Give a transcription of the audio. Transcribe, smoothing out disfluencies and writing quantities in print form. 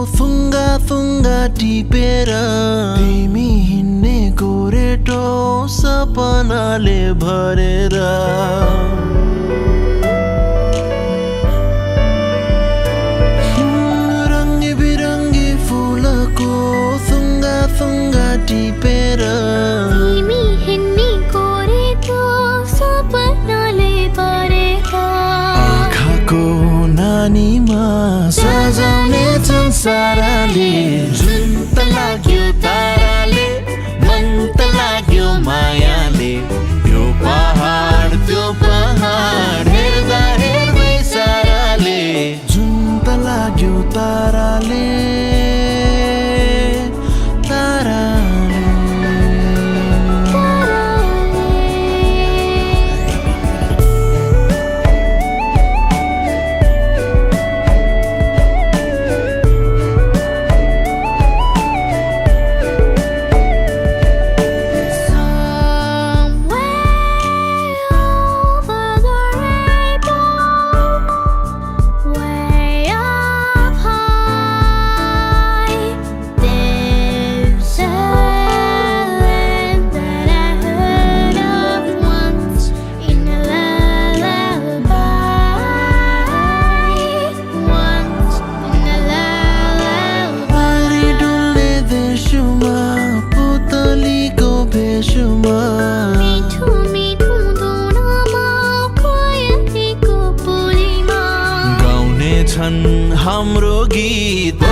थुङ्गा थुङ्गा टिपेर तिमी हिँड्ने गोरेटो सपनाले भरेर रङ्गी बिरङ्गी फुलको थुङ्गा थुङ्गा टिपेर तिमी हिँड्ने गोरेटो सपनाले भरेर आँखाको नानीमा सजाउने संसारले जुन त लाग्यो ताराले मन त लाग्यो मायाले यो पहाड त्यो पहाड हेर्दा हेर्दै साराले जुन त लाग्यो ताराले मिठो मिठो धुनमा कोयलीको बोलीमा गाउने छन् हाम्रो गीत